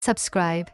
subscribe,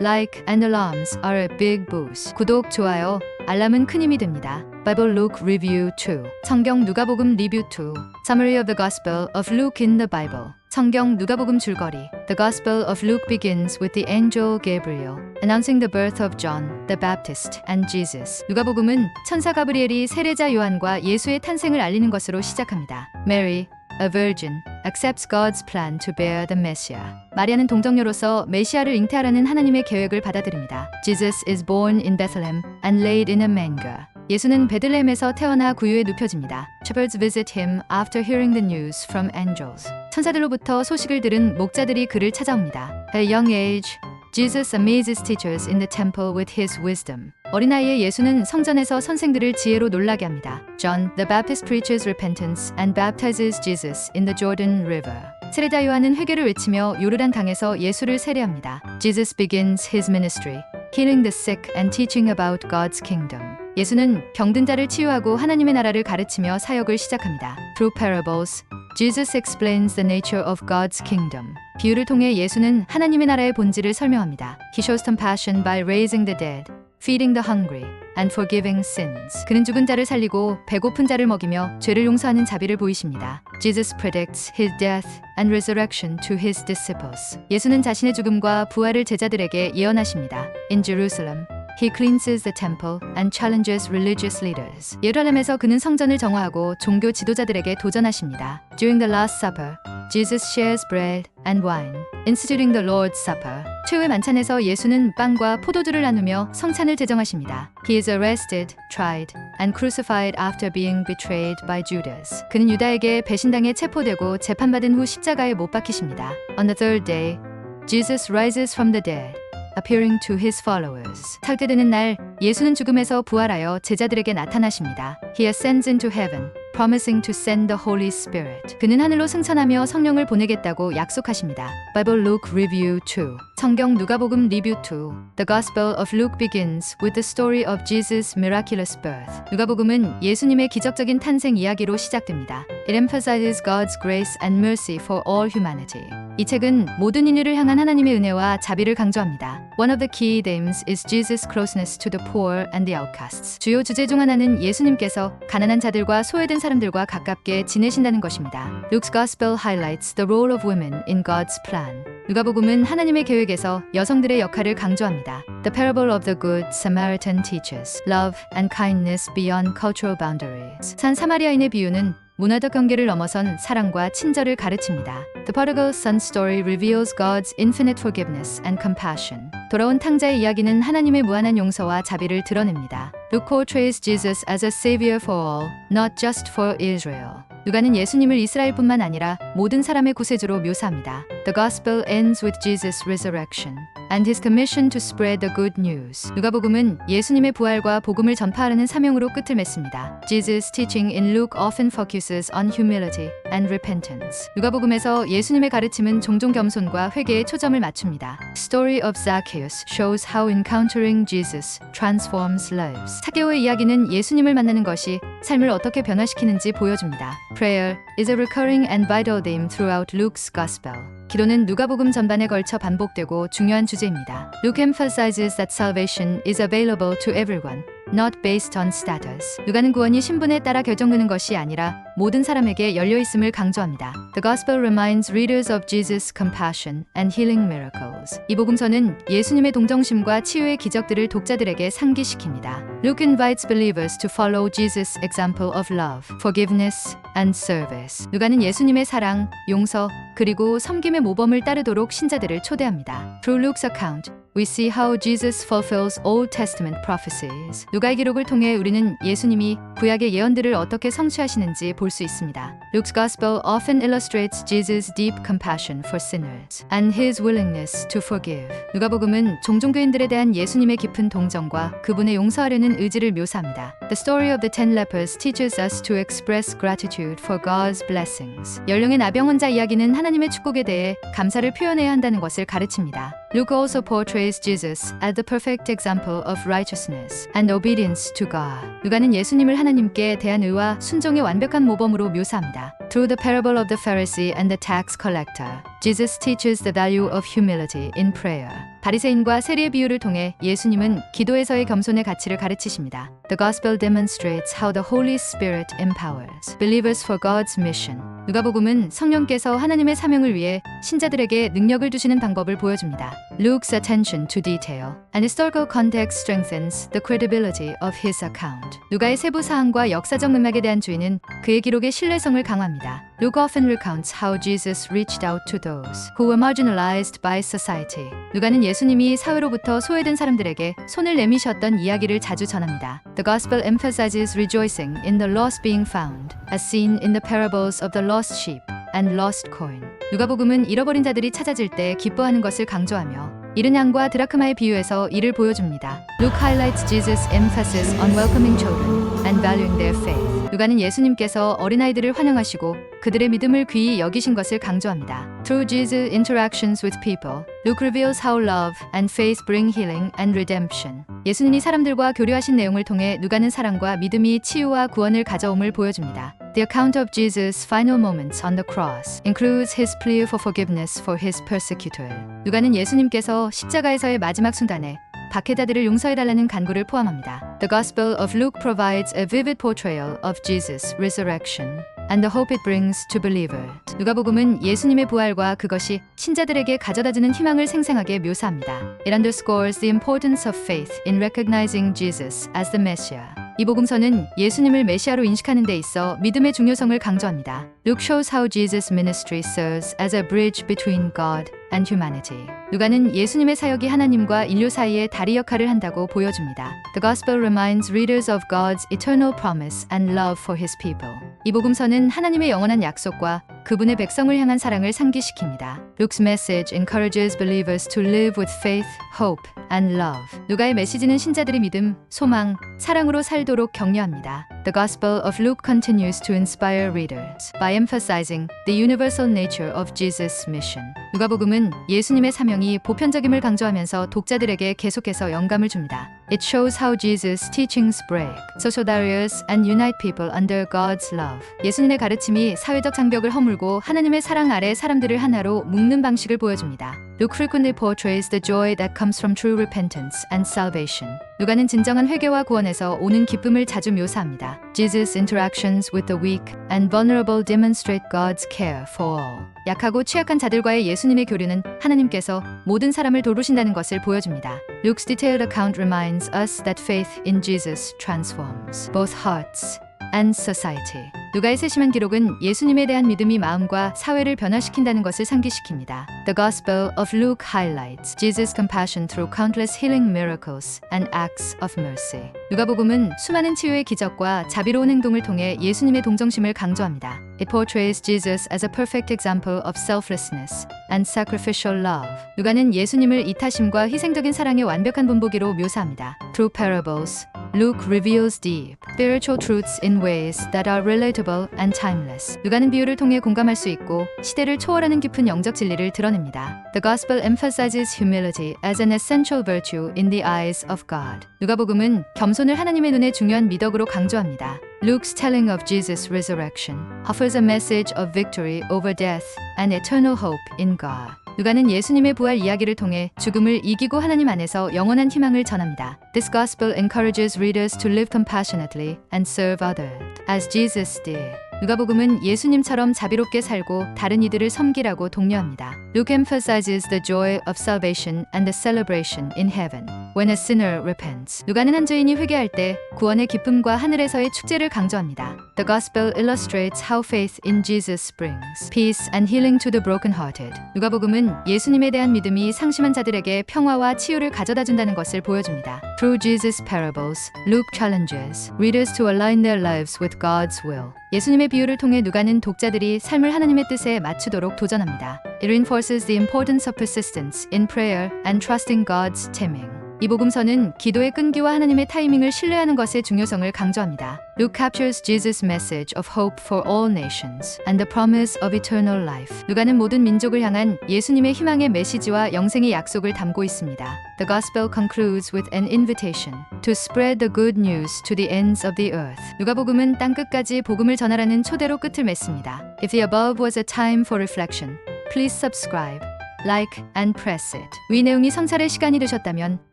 like and alarms are a big boost. 구독, 좋아요, 알람은 큰 힘이 됩니다. Bible Luke Review 2. 성경 누가복음 리뷰 2. Summary of the Gospel of Luke in the Bible. 성경 누가복음 줄거리. The Gospel of Luke begins with the angel Gabriel announcing the birth of John the Baptist and Jesus. 누가복음은 천사 가브리엘이 세례자 요한과 예수의 탄생을 알리는 것으로 시작합니다. Mary, a virgin, accepts God's plan to bear the Messiah. 마리아는 동정녀로서 메시아를 잉태하라는 하나님의 계획을 받아들입니다. Jesus is born in Bethlehem and laid in a manger. 예수는 베들레헴에서 태어나 구유에 눕혀집니다. Shepherds visit him after hearing the news from angels. 천사들로부터 소식을 들은 목자들이 그를 찾아옵니다. At a young age, Jesus amazes teachers in the temple with his wisdom. 어린아이의 예수는 성전에서 선생들을 지혜로 놀라게 합니다. John the Baptist preaches repentance and baptizes Jesus in the Jordan River. 세례자 요한은 회개를 외치며 요르단 강에서 예수를 세례합니다. Jesus begins his ministry, healing the sick and teaching about God's kingdom. 예수는 병든 자를 치유하고 하나님의 나라를 가르치며 사역을 시작합니다. Through parables, Jesus explains the nature of God's kingdom. 비유를 통해 예수는 하나님의 나라의 본질을 설명합니다. He shows compassion by raising the dead, feeding the hungry, and forgiving sins. 그는 죽은 자를 살리고 배고픈 자를 먹이며 죄를 용서하는 자비를 보이십니다. Jesus predicts his death and resurrection to his disciples. 예수는 자신의 죽음과 부활을 제자들에게 예언하십니다. In Jerusalem, He cleanses the temple and challenges religious leaders. 예루살렘에서 그는 성전을 정화하고 종교 지도자들에게 도전하십니다. During the Last Supper, Jesus shares bread and wine, instituting the Lord's Supper. 최후의 만찬에서 예수는 빵과 포도주를 나누며 성찬을 제정하십니다. He is arrested, tried, and crucified after being betrayed by Judas. 그는 유다에게 배신당해 체포되고 재판받은 후 십자가에 못 박히십니다. On the third day, Jesus rises from the dead, appearing to his followers. 사흘째 되는 날, 예수는 죽음에서 부활하여 제자들에게 나타나십니다. He ascends into heaven, promising to send the Holy Spirit. 그는 하늘로 승천하며 성령을 보내겠다고 약속하십니다. Bible Luke Review 2. 성경 누가복음 리뷰 2. The Gospel of Luke begins with the story of Jesus' miraculous birth. 누가복음은 예수님의 기적적인 탄생 이야기로 시작됩니다. It emphasizes God's grace and mercy for all humanity. 이 책은 모든 인류를 향한 하나님의 은혜와 자비를 강조합니다. One of the key themes is Jesus' closeness to the poor and the outcasts. 주요 주제 중 하나는 예수님께서 가난한 자들과 소외된 사람들과 가깝게 지내신다는 것입니다. Luke's Gospel highlights the role of women in God's plan. 누가복음은 하나님의 계획에서 여성들의 역할을 강조합니다. The parable of the good Samaritan teaches love and kindness beyond cultural boundaries. 산 사마리아인의 비유는 문화적 경계를 넘어선 사랑과 친절을 가르칩니다. The prodigal son story reveals God's infinite forgiveness and compassion. 돌아온 탕자의 이야기는 하나님의 무한한 용서와 자비를 드러냅니다. Luke portrays Jesus as a savior for all, not just for Israel. 누가는 예수님을 이스라엘뿐만 아니라 모든 사람의 구세주로 묘사합니다. The Gospel ends with Jesus' resurrection and his commission to spread the good news. 누가복음은 예수님의 부활과 복음을 전파하라는 사명으로 끝을 맺습니다. Jesus' teaching in Luke often focuses on humility and repentance. 누가복음에서 예수님의 가르침은 종종 겸손과 회개에 초점을 맞춥니다. Story of Zacchaeus shows how encountering Jesus transforms lives. 사개오의 이야기는 예수님을 만나는 것이 삶을 어떻게 변화시키는지 보여줍니다. Prayer is a recurring and vital theme throughout Luke's Gospel. 기도는 누가복음 전반에 걸쳐 반복되고 중요한 주제입니다. Luke emphasizes that salvation is available to everyone, not based on status. 누가는 구원이 신분에 따라 결정되는 것이 아니라 모든 사람에게 열려 있음을 강조합니다. The Gospel reminds readers of Jesus' compassion and healing miracles. 이 복음서는 예수님의 동정심과 치유의 기적들을 독자들에게 상기시킵니다. Luke invites believers to follow Jesus' example of love, forgiveness, and service. 누가는 예수님의 사랑, 용서, 그리고 섬김의 모범을 따르도록 신자들을 초대합니다. Through Luke's account, we see how Jesus fulfills Old Testament prophecies. 누가의 기록을 통해 우리는 예수님이 구약의 예언들을 어떻게 성취하시는지 볼 수 있습니다. Luke's Gospel often illustrates Jesus' deep compassion for sinners and his willingness to forgive. 누가복음은 종종교인들에 대한 예수님의 깊은 동정과 그분의 용서하려는 의지를 묘사합니다. The story of the 10 lepers teaches us to express gratitude for God's blessings. 연령의 나병 환자 이야기는 하나님의 축복에 대해 감사를 표현해야 한다는 것을 가르칩니다. Luke also portrays Jesus as the perfect example of righteousness and obedience to God. 누가는 예수님을 하나님께 대한 의와 순종의 완벽한 모범으로 묘사합니다. Through the parable of the Pharisee and the tax collector, Jesus teaches the value of humility in prayer. 바리새인과 세리의 비유를 통해 예수님은 기도에서의 겸손의 가치를 가르치십니다. The Gospel demonstrates how the Holy Spirit empowers believers for God's mission. 누가복음은 성령께서 하나님의 사명을 위해 신자들에게 능력을 주시는 방법을 보여줍니다. Luke's attention to detail and historical context strengthens the credibility of his account. 누가의 세부 사항과 역사적 맥락에 대한 주의는 그의 기록의 신뢰성을 강화합니다. Luke often recounts how Jesus reached out to those who were marginalized by society. 누가는 예수님이 사회로부터 소외된 사람들에게 손을 내미셨던 이야기를 자주 전합니다. The Gospel emphasizes rejoicing in the lost being found, as seen in the parables of the lost sheep and lost coin. 누가복음은 잃어버린 자들이 찾아질 때 기뻐하는 것을 강조하며 잃은 양과 드라크마의 비유에서 이를 보여줍니다. Luke highlights Jesus' emphasis on welcoming children and valuing their faith. 누가는 예수님께서 어린아이들을 환영하시고 그들의 믿음을 귀히 여기신 것을 강조합니다. Through Jesus' interactions with people, Luke reveals how love and faith bring healing and redemption. 예수님이 사람들과 교류하신 내용을 통해 누가는 사랑과 믿음이 치유와 구원을 가져옴을 보여줍니다. The account of Jesus' final moments on the cross includes his plea for forgiveness for his persecutor. 누가는 예수님께서 십자가에서의 마지막 순간에 박해자들을 용서해달라는 간구를 포함합니다. The Gospel of Luke provides a vivid portrayal of Jesus' resurrection and the hope it brings to believers. 누가복음은 예수님의 부활과 그것이 신자들에게 가져다주는 희망을 생생하게 묘사합니다. It underscores the importance of faith in recognizing Jesus as the Messiah. 이 복음서는 예수님을 메시아로 인식하는 데 있어 믿음의 중요성을 강조합니다. Luke shows how Jesus' ministry serves as a bridge between God and humanity. 누가는 예수님의 사역이 하나님과 인류 사이의 다리 역할을 한다고 보여줍니다. The Gospel reminds readers of God's eternal promise and love for His people. 이 복음서는 하나님의 영원한 약속과 그분의 백성을 향한 사랑을 상기시킵니다. Luke's message encourages believers to live with faith, hope, and love. 누가의 메시지는 신자들의 믿음, 소망, 사랑으로 살도록 격려합니다. The Gospel of Luke continues to inspire readers by emphasizing the universal nature of Jesus' mission. 누가복음은 예수님의 사명이 보편적임을 강조하면서 독자들에게 계속해서 영감을 줍니다. It shows how Jesus' teachings break social barriers and unite people under God's love. 예수님의 가르침이 사회적 장벽을 허물고 하나님의 사랑 아래 사람들을 하나로 묶는 방식을 보여줍니다. Luke frequently portrays the joy that comes from true repentance and salvation. 누가는 진정한 회개와 구원에서 오는 기쁨을 자주 묘사합니다. Jesus' interactions with the weak and vulnerable demonstrate God's care for all. 약하고 취약한 자들과의 예수님의 교류는 하나님께서 모든 사람을 돌보신다는 것을 보여줍니다. Luke's detailed account reminds us that faith in Jesus transforms both hearts and society. 누가의 세심한 기록은 예수님에 대한 믿음이 마음과 사회를 변화시킨다는 것을 상기시킵니다. The Gospel of Luke highlights Jesus' compassion through countless healing miracles and acts of mercy. 누가복음은 수많은 치유의 기적과 자비로운 행동을 통해 예수님의 동정심을 강조합니다. It portrays Jesus as a perfect example of selflessness and sacrificial love. 누가는 예수님을 이타심과 희생적인 사랑의 완벽한 본보기로 묘사합니다. Through parables, Luke reveals deep spiritual truths in ways that are relatable and timeless. 누가는 비유를 통해 공감할 수 있고 시대를 초월하는 깊은 영적 진리를 드러냅니다. The Gospel emphasizes humility as an essential virtue in the eyes of God. 누가복음은 겸손을 하나님의 눈에 중요한 미덕으로 강조합니다. Luke's telling of Jesus' resurrection offers a message of victory over death and eternal hope in God. 누가는 예수님의 부활 이야기를 통해 죽음을 이기고 하나님 안에서 영원한 희망을 전합니다. This gospel encourages readers to live compassionately and serve others, as Jesus did. 누가복음은 예수님처럼 자비롭게 살고 다른 이들을 섬기라고 독려합니다. Luke emphasizes the joy of salvation and the celebration in heaven when a sinner repents. 누가는 한 죄인이 회개할 때 구원의 기쁨과 하늘에서의 축제를 강조합니다. The Gospel illustrates how faith in Jesus brings peace and healing to the brokenhearted. 누가복음은 예수님에 대한 믿음이 상심한 자들에게 평화와 치유를 가져다 준다는 것을 보여줍니다. Through Jesus' parables, Luke challenges readers to align their lives with God's will. 예수님의 비유를 통해 누가는 독자들이 삶을 하나님의 뜻에 맞추도록 도전합니다. It reinforces the importance of persistence in prayer and trusting God's timing. 이 복음서는 기도의 끈기와 하나님의 타이밍을 신뢰하는 것의 중요성을 강조합니다. Luke captures Jesus' message of hope for all nations and the promise of eternal life. 누가는 모든 민족을 향한 예수님의 희망의 메시지와 영생의 약속을 담고 있습니다. The Gospel concludes with an invitation to spread the good news to the ends of the earth. 누가복음은 땅 끝까지 복음을 전하라는 초대로 끝을 맺습니다. If the above was a time for reflection, please subscribe, like, and press it. 위 내용이 성찰의 시간이 되셨다면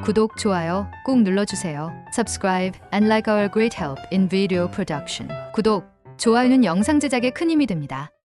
구독, 좋아요 꼭 눌러주세요. Subscribe and like our great help in video production. 구독, 좋아요는 영상 제작에 큰 힘이 됩니다.